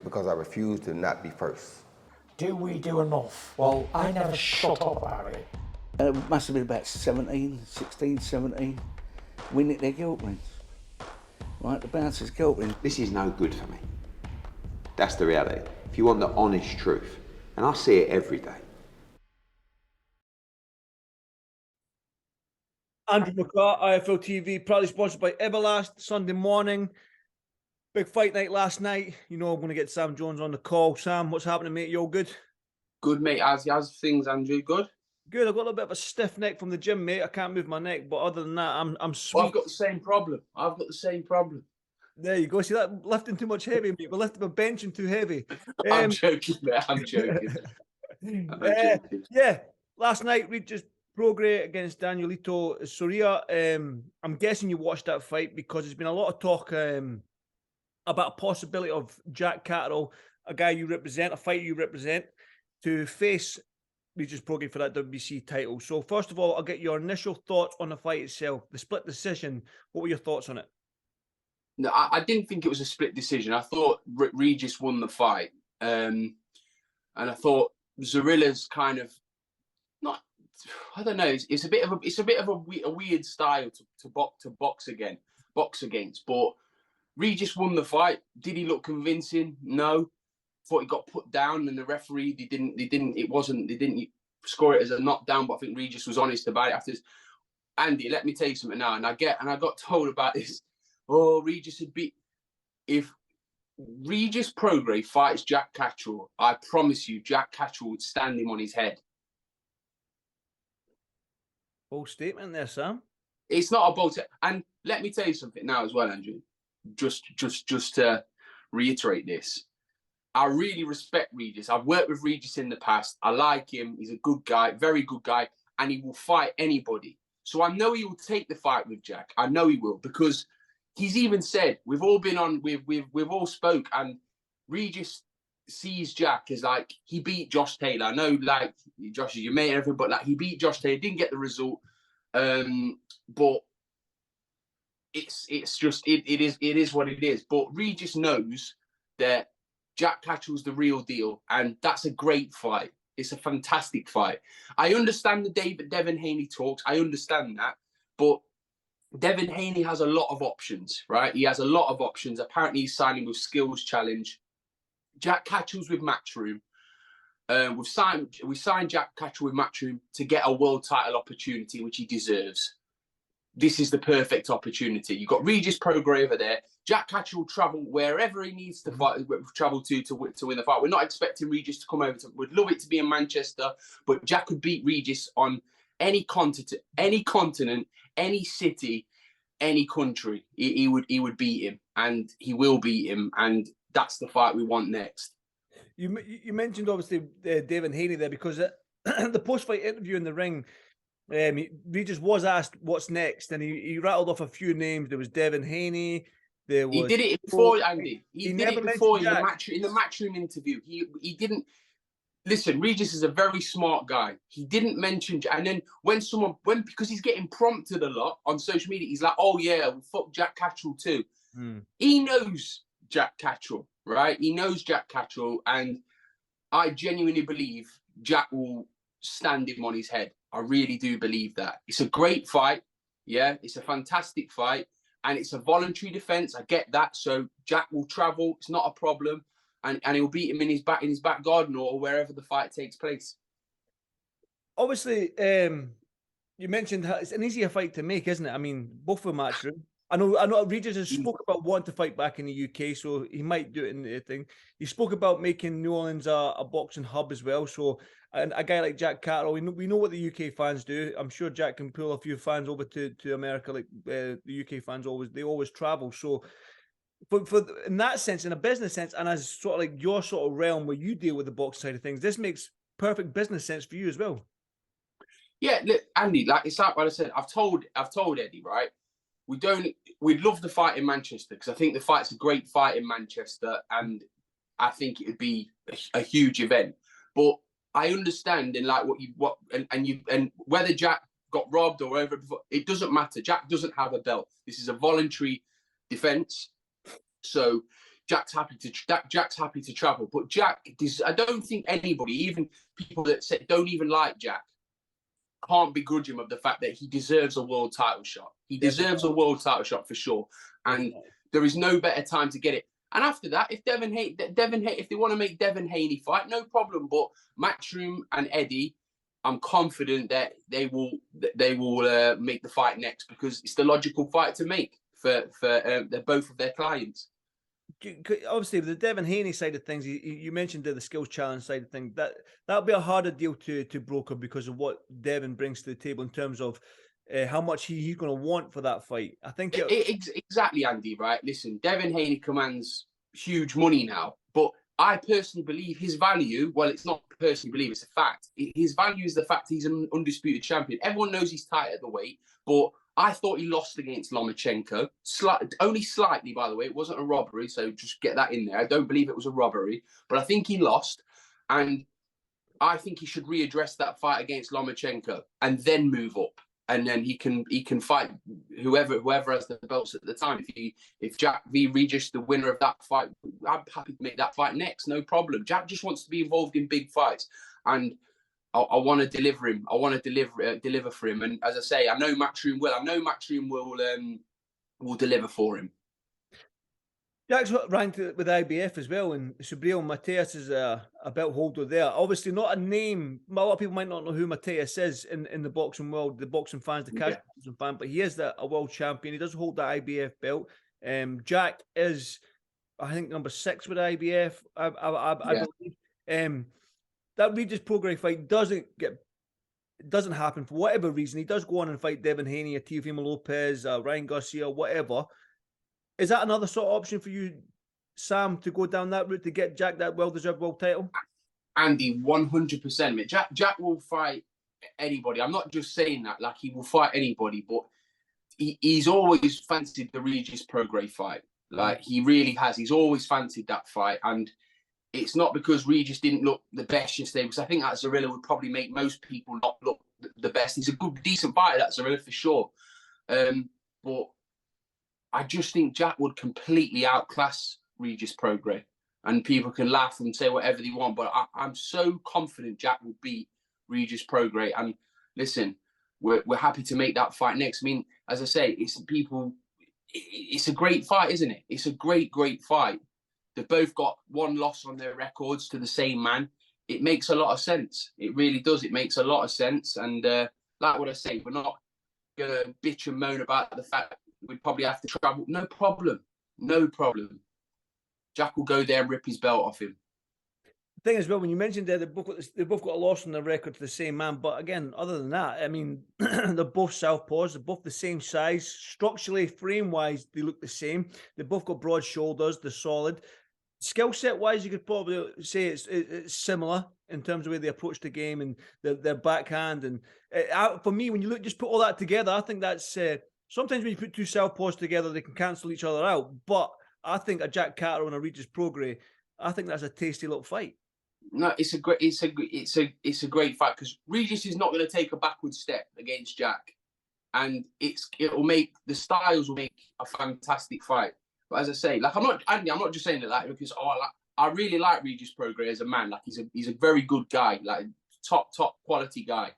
because I refuse to not be first. Do we do enough? Well, I never shut up about it. It must have been about 16, 17. We nicked their guilt rings. Right, the bouncer's guilt ring. This is no good for me. That's the reality. If you want the honest truth, and I see it every day. Andrew McCART, IFL TV, proudly sponsored by Everlast. Sunday morning, big fight night last night. You know I'm going to get Sam Jones on the call. Sam, what's happening, mate? You all good? Good, mate. As things, Andrew? Good? Good. I've got a little bit of a stiff neck from the gym, mate. I can't move my neck, but other than that, I'm sweet. Well, I've got the same problem. There you go. See that? Lifting too much heavy, mate. We're lifting a benching too heavy. I'm joking, mate. I'm joking. Yeah, last night, Regis Prograis against Danilito Zorrilla. I'm guessing you watched that fight because there's been a lot of talk about a possibility of Jack Catterall, a guy you represent, a fighter you represent, to face Regis Prograis for that WBC title. So first of all, I'll get your initial thoughts on the fight itself, the split decision. What were your thoughts on it? No, I didn't think it was a split decision. I thought Regis won the fight, and I thought Zorrilla's kind of not. I don't know. It's a bit of a weird style to box against. But Regis won the fight. Did he look convincing? No. Thought he got put down, and the referee they didn't score it as a knockdown. But I think Regis was honest about it after this. Andy, let me tell you something now, and I got told about this. Oh, Regis would be. If Regis Prograis fights Jack Catterall, I promise you, Jack Catterall would stand him on his head. Bold statement there, Sam. It's not a bold. And let me tell you something now as well, Andrew. Just to reiterate this, I really respect Regis. I've worked with Regis in the past. I like him. He's a good guy, very good guy, and he will fight anybody. So I know he will take the fight with Jack. I know he will, because he's even said, we've all been on, we've all spoke, and Regis sees Jack as like, he beat Josh Taylor. I know, like, Josh is your mate and everything, but like, he beat Josh Taylor, didn't get the result. But it's just, it is what it is. But Regis knows that Jack Catterall's the real deal, and that's a great fight. It's a fantastic fight. I understand the Devin Haney talks. I understand that, but Devin Haney has a lot of options, right? He has a lot of options. Apparently, he's signing with Skills Challenge. Jack Catterall's with Matchroom. We signed Jack Catterall with Matchroom to get a world title opportunity, which he deserves. This is the perfect opportunity. You've got Regis Prograis over there. Jack Catterall will travel wherever he needs to travel to win the fight. We're not expecting Regis to come over. We'd love it to be in Manchester, but Jack could beat Regis on any continent, any city, any country. He would beat him, and he will beat him, and that's the fight we want next. You mentioned obviously Devin Haney there, because the post-fight interview in the ring, Regis was asked what's next, and he rattled off a few names. There was Devin Haney. He did it before, Andy. He did it before in the Matchroom interview. He didn't. Listen, Regis is a very smart guy. He didn't mention, and then because he's getting prompted a lot on social media, he's like, "Oh yeah, well, fuck Jack Catterall too." He knows Jack Catterall, right? He knows Jack Catterall, and I genuinely believe Jack will stand him on his head. I really do believe that. It's a great fight, yeah. It's a fantastic fight, and it's a voluntary defense. I get that. So Jack will travel. It's not a problem. And he'll beat him in his back garden or wherever the fight takes place. Obviously, you mentioned it's an easier fight to make, isn't it? I mean, both for Matchroom. I know Regis has spoke about wanting to fight back in the UK, so he might do it in the thing. He spoke about making New Orleans a boxing hub as well. So, and a guy like Jack Catterall, we know what the UK fans do. I'm sure Jack can pull a few fans over to America, like the UK fans always travel. So, for in that sense, in a business sense, and as sort of like your sort of realm where you deal with the boxing side of things, this makes perfect business sense for you as well. Yeah, look, Andy, like it's like what I said. I've told Eddie, right? We'd love the fight in Manchester, because I think the fight's a great fight in Manchester, and I think it would be a huge event. But I understand, and like and whether Jack got robbed or whatever, it doesn't matter. Jack doesn't have a belt. This is a voluntary defense. So Jack's happy to travel. But Jack, I don't think anybody, even people that don't even like Jack, can't begrudge him of the fact that he deserves a world title shot. He deserves a world title shot for sure. And there is no better time to get it. And after that, if if they want to make Devin Haney fight, no problem. But Matchroom and Eddie, I'm confident that they will make the fight next, because it's the logical fight to make for both of their clients. Obviously, the Devin Haney side of things, you mentioned the skills challenge side of things. That'll be a harder deal to broker because of what Devin brings to the table in terms of how much he's going to want for that fight. I think exactly, Andy. Right? Listen, Devin Haney commands huge money now, but I personally believe his value. Well, it's not personally believe; it's a fact. His value is the fact he's an undisputed champion. Everyone knows he's tight at the weight, but I thought he lost against Lomachenko, only slightly, by the way. It wasn't a robbery, so just get that in there. I don't believe it was a robbery, but I think he lost, and I think he should readdress that fight against Lomachenko and then move up, and then he can fight whoever has the belts at the time. If Jack v Regis, the winner of that fight, I'm happy to make that fight next, no problem. Jack just wants to be involved in big fights, and I want to deliver him. I want to deliver for him. And as I say, I know Matchroom will. I know Matchroom will deliver for him. Jack's ranked with IBF as well, and Subriel Mateus is a belt holder there. Obviously, not a name. A lot of people might not know who Mateus is in the boxing world, the boxing fans, the casual boxing fan, but he is a world champion. He does hold the IBF belt. Jack is, I think, number 6 with IBF. I believe. That Regis Prograis fight doesn't happen for whatever reason. He does go on and fight Devin Haney, or Teofimo Lopez, Ryan Garcia, whatever. Is that another sort of option for you, Sam, to go down that route to get Jack that well-deserved world title? Andy, 100%, mate. Jack will fight anybody. I'm not just saying that, like, he will fight anybody, but he's always fancied the Regis Prograis fight. Like, he really has. He's always fancied that fight, and it's not because Regis didn't look the best yesterday, because I think that Zorrilla would probably make most people not look the best. He's a good, decent fighter, that Zorrilla, for sure. But I just think Jack would completely outclass Regis Prograis, and people can laugh and say whatever they want, but I'm so confident Jack will beat Regis Prograis. And listen, we're happy to make that fight next. I mean, as I say, it's a great fight, isn't it? It's a great fight. They've both got one loss on their records to the same man. It makes a lot of sense. It really does. It makes a lot of sense. And like what I say, we're not going to bitch and moan about the fact we'd probably have to travel. No problem. No problem. Jack will go there and rip his belt off him. The thing is, well, when you mentioned that they both got a loss on their record to the same man, but again, other than that, I mean, they're both southpaws. They're both the same size. Structurally, frame-wise, they look the same. They both got broad shoulders. They're solid. Skill set wise, you could probably say it's similar in terms of the way they approach the game and their backhand. And for me, when you just put all that together, I think that's sometimes when you put two southpaws together, they can cancel each other out. But I think a Jack Catterall and a Regis Prograis, I think that's a tasty little fight. No, it's a great fight, because Regis is not going to take a backward step against Jack, and it'll make the styles will make a fantastic fight. But as I say, like, I'm not just saying that because I really like Regis Prograis as a man. Like, he's a very good guy, like top quality guy,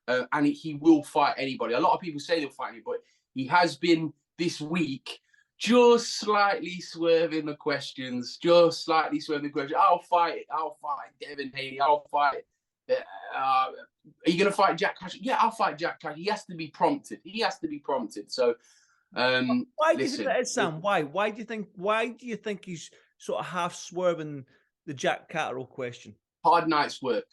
and he will fight anybody. A lot of people say they'll fight anybody. He has been this week just slightly swerving the questions. I'll fight Devin Haney. I'll fight. Are you going to fight Jack Catterall? Yeah, I'll fight Jack Catterall. He has to be prompted. So. Why do you think that is, Sam? Why do you think he's sort of half swerving the Jack Catterall question? Hard night's work.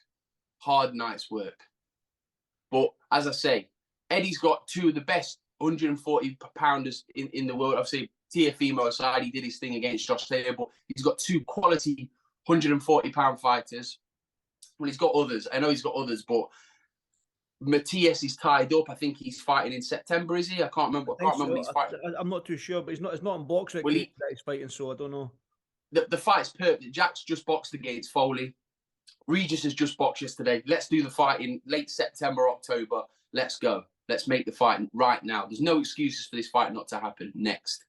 But as I say, Eddie's got two of the best 140 pounders in the world. Obviously, Teofimo aside, he did his thing against Josh Taylor, but he's got two quality 140 pound fighters. Well, he's got others. I know he's got others, but Mateus is tied up. I think he's fighting in September, is he? I can't remember. When he's fighting. I'm not too sure, but it's not in boxing that he's fighting, so I don't know. The fight's perfect. Jack's just boxed against Foley. Regis has just boxed yesterday. Let's do the fight in late September, October. Let's go. Let's make the fight right now. There's no excuses for this fight not to happen. Next.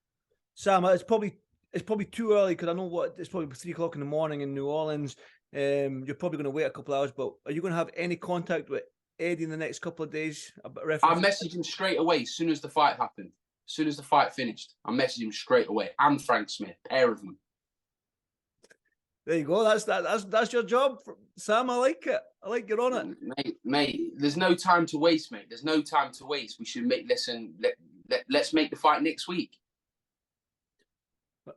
Sam, it's probably it's probably too early because I know it's probably 3 o'clock in the morning in New Orleans. You're probably going to wait a couple of hours, but are you going to have any contact with Eddie in the next couple of days? I messaged him straight away as soon as the fight happened. As soon as the fight finished, I messaged him straight away. And Frank Smith, pair of them. There you go. That's your job, Sam. I like it. I like you're on it, mate. There's no time to waste, mate. There's no time to waste. We should let's make the fight next week.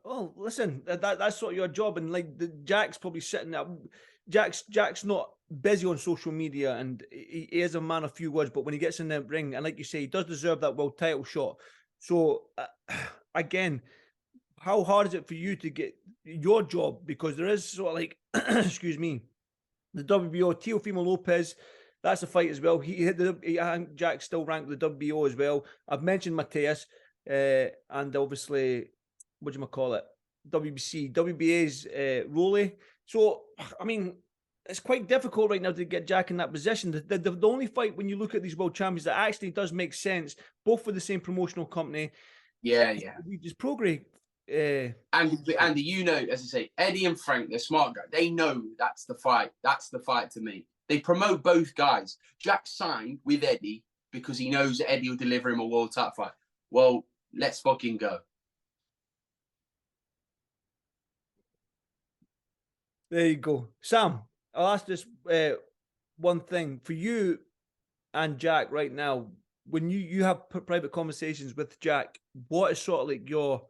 Oh, listen, that's sort of your job, and like Jack's probably sitting there. Jack's not busy on social media, and he is a man of few words. But when he gets in the ring, and like you say, he does deserve that world title shot. So again, how hard is it for you to get your job? Because there is sort of like, excuse me, the WBO, Teofimo Lopez, that's a fight as well. I think Jack's still ranked with the WBO as well. I've mentioned Mateus, and obviously, what do you call it? WBA's Rolly. So, I mean, it's quite difficult right now to get Jack in that position. The only fight, when you look at these world champions, that actually does make sense, both for the same promotional company. Yeah. Regis Prograis. Andy, you know, as I say, Eddie and Frank, they're smart guys. They know that's the fight. That's the fight to me. They promote both guys. Jack signed with Eddie because he knows that Eddie will deliver him a world title fight. Well, let's fucking go. There you go. Sam, I'll ask this one thing. For you and Jack right now, when you have private conversations with Jack, what is sort of like your...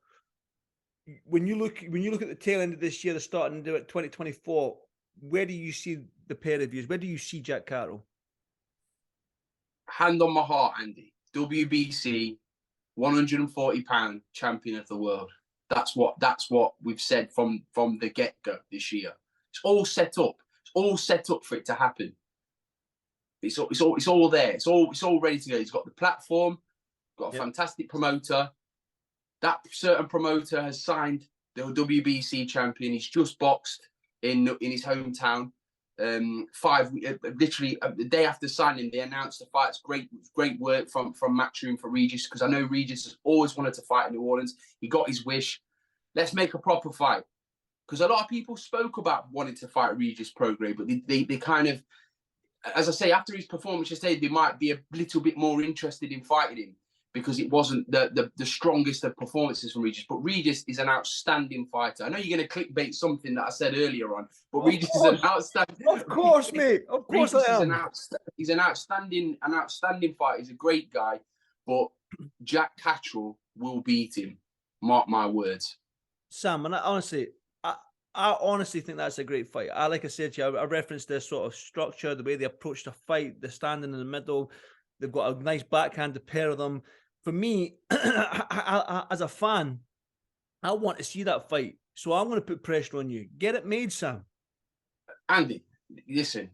When you look at the tail end of this year, the starting to 2024, where do you see the pair of you? Where do you see Jack Catterall? Hand on my heart, Andy. WBC 140-pound champion of the world. That's what we've said from the get-go this year. It's all set up. It's all set up for it to happen. It's all there. It's all ready to go. He's got the platform, got a fantastic promoter. That certain promoter has signed the WBC champion. He's just boxed in his hometown. Literally the day after signing, they announced the fight. It's great work from Matchroom for Regis, because I know Regis has always wanted to fight in New Orleans. He got his wish. Let's make a proper fight, because a lot of people spoke about wanting to fight Regis Prograis, but they kind of, as I say, after his performance yesterday, they might be a little bit more interested in fighting him, because it wasn't the strongest of performances from Regis. But Regis is an outstanding fighter. I know you're going to clickbait something that I said earlier on, but Regis is an outstanding. Of course, mate. Of course, Regis he's an outstanding fighter. He's a great guy, but Jack Catterall will beat him. Mark my words. Sam, and I honestly think that's a great fight. Like I said to you, I referenced this sort of structure, the way they approach the fight, the standing in the middle. They've got a nice backhand, the pair of them. For me, as a fan, I want to see that fight. So I'm going to put pressure on you. Get it made, Sam. Andy, listen.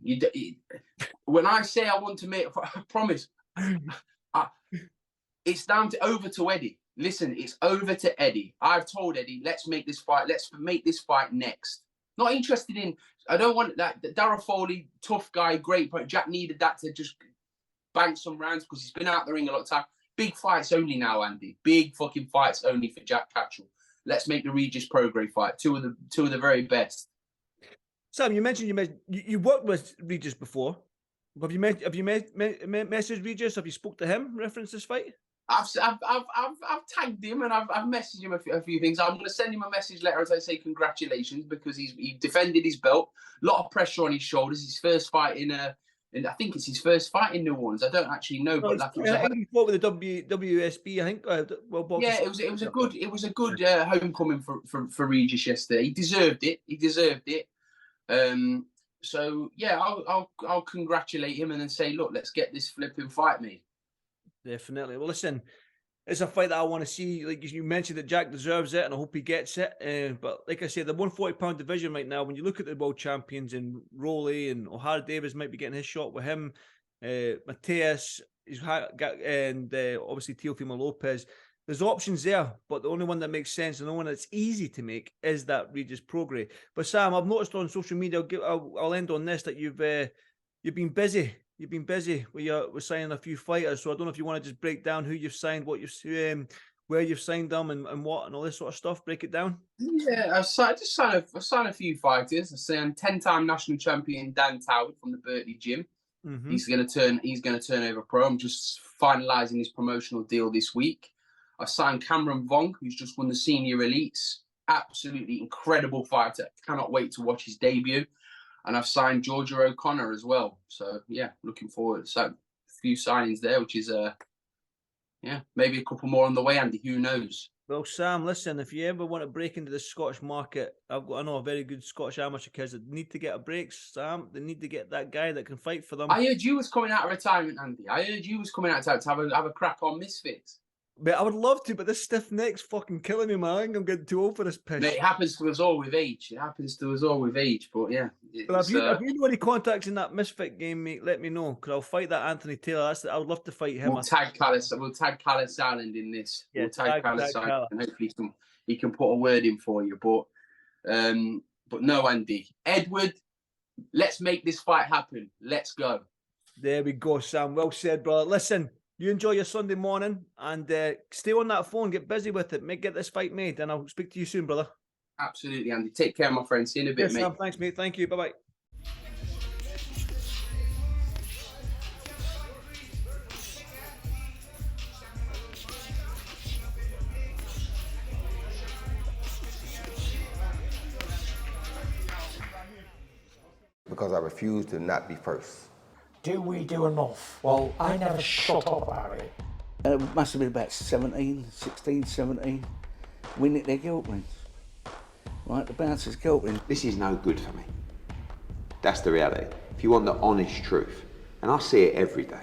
When I say I want to make, I promise. It's down to over to Eddie. Listen, it's over to Eddie. I've told Eddie, let's make this fight. Let's make this fight next. Not interested in. I don't want that. Darrell Foley, tough guy, great. But Jack needed that to just bank some rounds, because he's been out the ring a lot of time. Big fights only now, Andy. Big fucking fights only for Jack Catterall. Let's make the Regis Prograis fight. Two of the very best. Sam, you mentioned you worked with Regis before. Have you messaged Regis? Have you spoke to him? Reference this fight? I've tagged him and I've messaged him a few things. I'm going to send him a message later as I say congratulations, because he defended his belt. A lot of pressure on his shoulders. His first fight I think it's his first fight in New Orleans. I don't actually know, but like he fought with the WSB. I think. Yeah, it was a good homecoming for Regis yesterday. He deserved it. So yeah, I'll congratulate him and then say, look, let's get this flipping fight made. Definitely. Well, listen, it's a fight that I want to see. Like you mentioned, that Jack deserves it, and I hope he gets it. But like I said, the 140-pound division right now, when you look at the world champions in Rolly and O'Hara Davis might be getting his shot with him, Mateus, and obviously Teofimo Lopez. There's options there, but the only one that makes sense and the one that's easy to make is that Regis Prograis. But Sam, I've noticed on social media, I'll end on this, that you've been busy. You've been busy with signing a few fighters, so I don't know if you want to just break down who you've signed, what where you've signed them and what and all this sort of stuff? Break it down. Yeah, I've signed a few fighters. I've signed 10-time national champion Dan Toward from the Berkeley gym. Mm-hmm. He's gonna turn over pro. I'm just finalising his promotional deal this week. I've signed Cameron Vong, who's just won the senior elites. Absolutely incredible fighter. Cannot wait to watch his debut. And I've signed Georgia O'Connor as well. So yeah, looking forward. So a few signings there, which is maybe a couple more on the way, Andy. Who knows? Well, Sam, listen, if you ever want to break into the Scottish market, I know a very good Scottish amateur kids that need to get a break, Sam. They need to get that guy that can fight for them. I heard you was coming out of retirement, Andy. I heard you was coming out to have a crack on Misfits. But I would love to, but this stiff neck's fucking killing me, man. I think I'm getting too old for this piss. Mate, it happens to us all with age. But yeah. But if you know any contacts in that Misfit game, mate, let me know, because I'll fight that Anthony Taylor. I would love to fight him. We'll tag Callis Island in this. Yeah, we'll tag Callis Island, and hopefully he can put a word in for you. But no, Andy. Edward, let's make this fight happen. Let's go. There we go, Sam. Well said, brother. Listen, you enjoy your Sunday morning and stay on that phone. Get busy with it. Get this fight made, and I'll speak to you soon, brother. Absolutely, Andy. Take care, my friend. See you in a bit, Yes, mate. Sam. Thanks, mate. Thank you. Bye-bye. Because I refuse to not be first. Do we do enough? Well, I never shut up about it. It must have been about 16, 17. We nicked their guilt rings. Right, the bouncer's guilt ring. This is no good for me. That's the reality. If you want the honest truth, and I see it every day,